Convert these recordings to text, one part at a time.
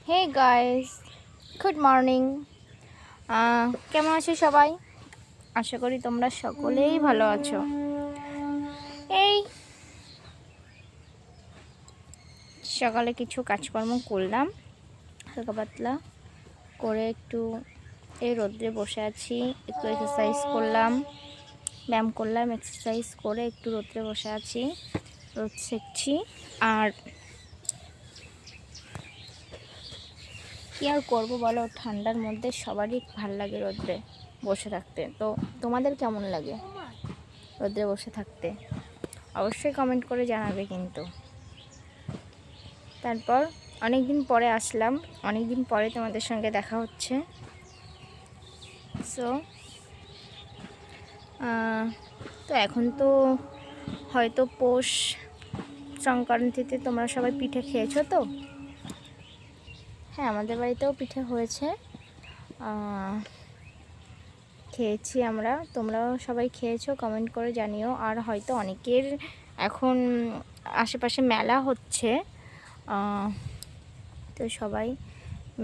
Hey guys, good morning. কেমন আছো সবাই? আশা করি তোমরা সকলেই ভালো আছো। এই সকালে কিছু কাজকর্ম করলাম, হালকা পাতলা করে একটু এই রোদ্রে বসে আছি। একটু এক্সারসাইজ করলাম, ব্যায়াম করলাম, এক্সারসাইজ করে একটু রোদ্রে বসে আছি, রোদ সেঁকছি। আর কি আর করবো বলো, ঠান্ডার মধ্যে সবারই ভাল লাগে রোদ্রে বসে থাকতে। তো তোমাদের কেমন লাগে রোদ্রে বসে থাকতে? অবশ্যই কমেন্ট করে জানাবে কিন্তু। তারপর অনেক দিন পরে আসলাম, অনেক দিন পরে তোমাদের সঙ্গে দেখা হচ্ছে। সো তো এখন তো হয়তো পৌষ সংক্রান্তিতে তোমরা সবাই পিঠে খেয়েছো তো? হ্যাঁ, আমাদের বাড়িতেও পিঠে হয়েছে, খেয়েছি আমরা। তোমরাও সবাই খেয়েছো? কমেন্ট করে জানিও। আর হয়তো অনেকের এখন আশেপাশে মেলা হচ্ছে, তো সবাই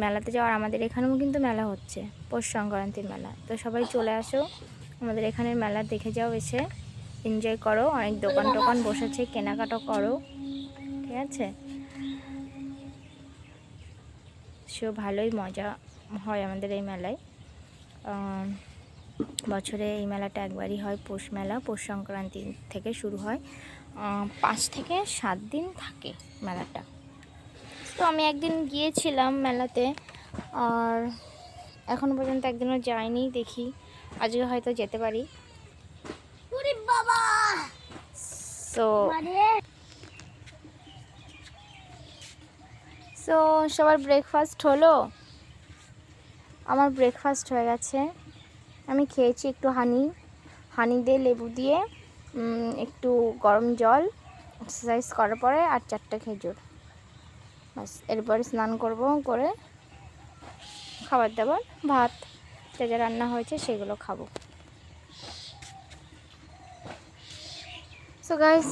মেলাতে যাওয়ার, আমাদের এখানেও কিন্তু মেলা হচ্ছে, পৌষ সংক্রান্তির মেলা। তো সবাই চলে আসো আমাদের এখানের মেলা দেখে যাও, এসে এনজয় করো। অনেক দোকান টোকান বসেছে, কেনাকাটা করো, ঠিক আছে? সে ভালোই মজা হয় আমাদের এই মেলায়। বছরে এই মেলাটা একবারই হয়, পৌষ মেলা। পৌষ সংক্রান্তি থেকে শুরু হয়, 5 থেকে 7 দিন থাকে মেলাটা। তো আমি একদিন গিয়েছিলাম মেলাতে, আর এখনো পর্যন্ত একদিনও যাইনি। দেখি আজকে হয়তো যেতে পারি। সো সবার ব্রেকফাস্ট হলো? আমার ব্রেকফাস্ট হয়ে গেছে। আমি খেয়েছি একটু হানি দিয়ে, লেবু দিয়ে, একটু গরম জল, এক্সারসাইজ করার পরে, আর 4টা খেজুর। বাস, এরপরে স্নান করব, করে খাবার দাবার, ভাত যা যা রান্না হয়েছে সেগুলো খাবো। সো গাইস,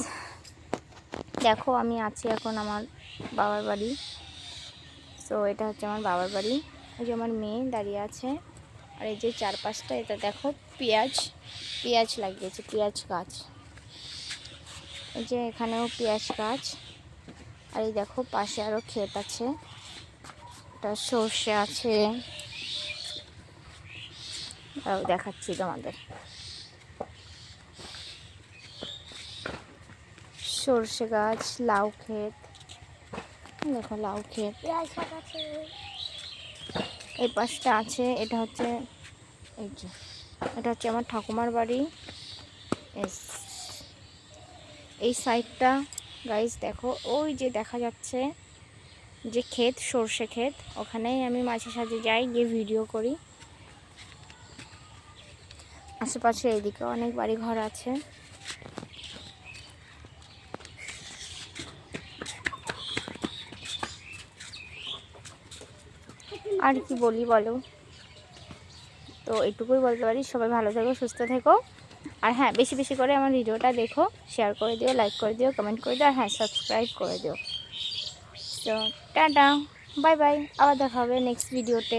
দেখো আমি আছি এখন আমার বাবার বাড়ি। সো এটা হচ্ছে আমার বাবার বাড়ি। এই যে আমার মেয়ে দাঁড়িয়ে আছে, আর এই যে চারপাশটা, এটা দেখো পেঁয়াজ লাগিয়েছে, পেঁয়াজ গাছ। এই যে এখানেও পেঁয়াজ গাছ। আর এই দেখো পাশে আরও ক্ষেত আছে, এটা সর্ষে আছে, দেখাচ্ছি তোমাদের। সর্ষে গাছ, লাউ ক্ষেত, দেখো লাউ ক্ষেত। এই পাশটা আছে, এটা হচ্ছে আমার ঠাকুমার বাড়ি। এই সাইডটা গাইস দেখো, ওই যে দেখা যাচ্ছে যে ক্ষেত, সর্ষে ক্ষেত, ওখানেই আমি মাঝে সাঝে যাই, গিয়ে ভিডিও করি। আশেপাশে এইদিকে অনেক বাড়ি ঘর আছে। আর কি বলি বলো, তো এইটুকুই বলতে পারি। সবাই ভালো থেকো, সুস্থ থেকো। আর হ্যাঁ, বেশি বেশি করে আমার ভিডিওটা দেখো, শেয়ার করে দিও, লাইক করে দিও, কমেন্ট করে দিও, আর হ্যাঁ, সাবস্ক্রাইব করে দিও। তো টাটা, বাই বাই, আবার দেখা হবে নেক্সট ভিডিওতে।